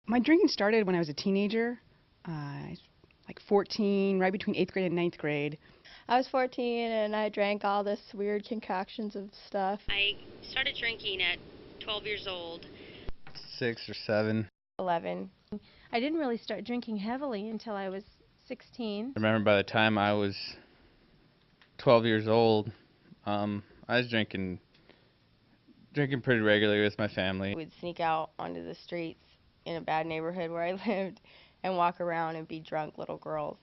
My drinking started when I was a teenager, uh, like 14, right between 8th grade and ninth grade. I was 14 and I drank all this weird concoctions of stuff. I started drinking at 12 years old. 6 or 7. 11. I didn't really start drinking heavily until I was 16. I remember by the time I was 12 years old, I was drinking pretty regularly with my family. We'd sneak out onto the streets in a bad neighborhood where I lived and walk around and be drunk little girls.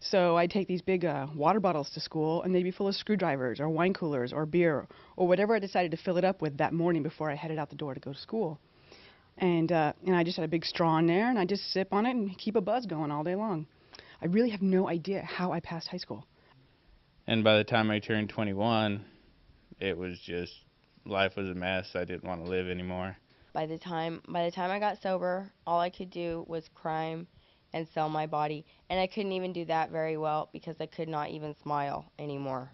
So I'd take these big water bottles to school, and they'd be full of screwdrivers or wine coolers or beer or whatever I decided to fill it up with that morning before I headed out the door to go to school. And I just had a big straw in there, and I just sip on it and keep a buzz going all day long. I really have no idea how I passed high school. And by the time I turned 21, it was just, life was a mess. I didn't want to live anymore. By the time I got sober, all I could do was crime and sell my body. And I couldn't even do that very well because I could not even smile anymore.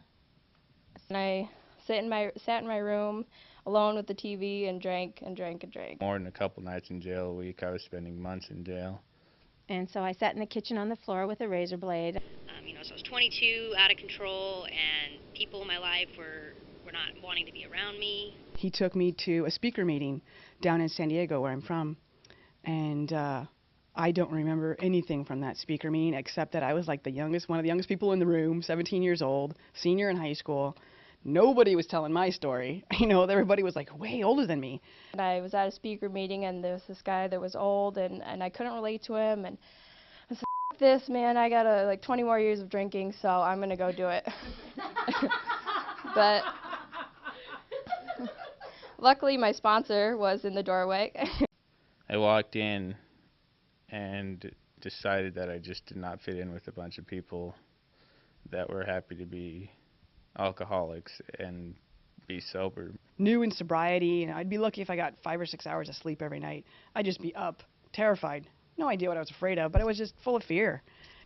And I sat in my room alone with the TV and drank and drank and drank. More than a couple nights in jail a week. I was spending months in jail. And so I sat in the kitchen on the floor with a razor blade. So I was 22, out of control, and people in my life were not wanting to be around me. He took me to a speaker meeting down in San Diego, where I'm from, and I don't remember anything from that speaker meeting except that I was like one of the youngest people in the room, 17 years old, senior in high school. Nobody was telling my story. Everybody was like way older than me. And I was at a speaker meeting and there was this guy that was old and I couldn't relate to him and I said, F this, man, I got like 20 more years of drinking, so I'm going to go do it. But luckily my sponsor was in the doorway. I walked in and decided that I just did not fit in with a bunch of people that were happy to be alcoholics and be sober. New in sobriety, and I'd be lucky if I got 5 or 6 hours of sleep every night. I'd just be up, terrified. No idea what I was afraid of, but I was just full of fear.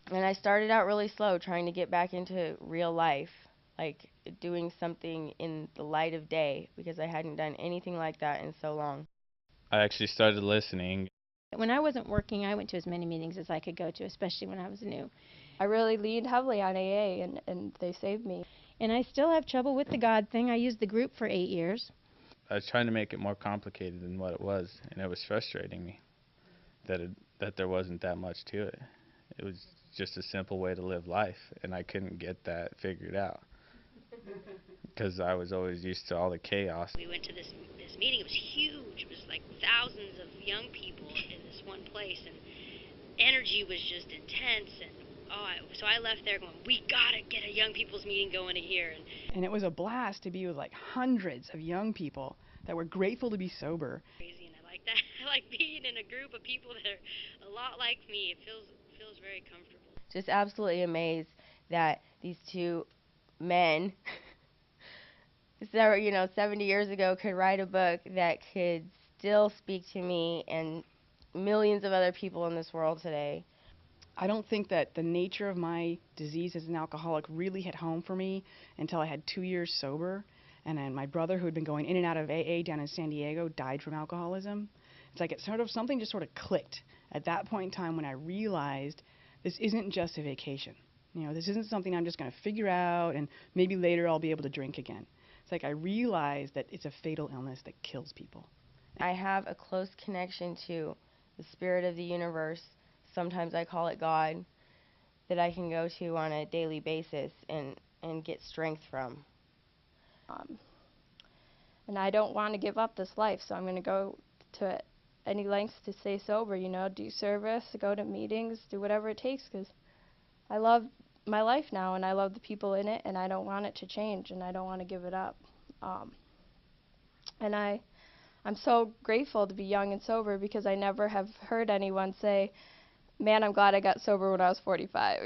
And I started out really slow, trying to get back into real life, like doing something in the light of day, because I hadn't done anything like that in so long. I actually started listening. When I wasn't working, I went to as many meetings as I could go to, especially when I was new. I really leaned heavily on AA, and they saved me. And I still have trouble with the God thing. I used the group for 8 years. I was trying to make it more complicated than what it was, and it was frustrating me that there wasn't that much to it. It was just a simple way to live life, and I couldn't get that figured out because I was always used to all the chaos. We went to this meeting. It was huge. It was like thousands of young people in this one place, and energy was just intense. And so I left there going, we gotta get a young people's meeting going here. And it was a blast to be with like hundreds of young people that were grateful to be sober. Crazy, and I like that. I like being in a group of people that are a lot like me. It feels very comfortable. Just absolutely amazed that these two men, 70 years ago, could write a book that could still speak to me and millions of other people in this world today. I don't think that the nature of my disease as an alcoholic really hit home for me until I had 2 years sober. And then my brother, who had been going in and out of AA down in San Diego, died from alcoholism. It's like something just sort of clicked at that point in time when I realized this isn't just a vacation. This isn't something I'm just going to figure out and maybe later I'll be able to drink again. It's like I realized that it's a fatal illness that kills people. I have a close connection to the spirit of the universe. Sometimes I call it God, that I can go to on a daily basis and get strength from. And I don't want to give up this life, so I'm going to go to any lengths to stay sober, do service, go to meetings, do whatever it takes, because I love my life now and I love the people in it and I don't want it to change and I don't want to give it up. And I'm so grateful to be young and sober because I never have heard anyone say, man, I'm glad I got sober when I was 45,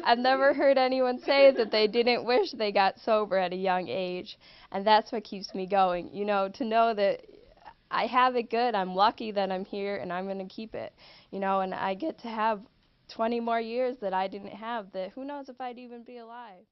I've never heard anyone say that they didn't wish they got sober at a young age, and that's what keeps me going, to know that I have it good, I'm lucky that I'm here, and I'm going to keep it, and I get to have 20 more years that I didn't have, that who knows if I'd even be alive.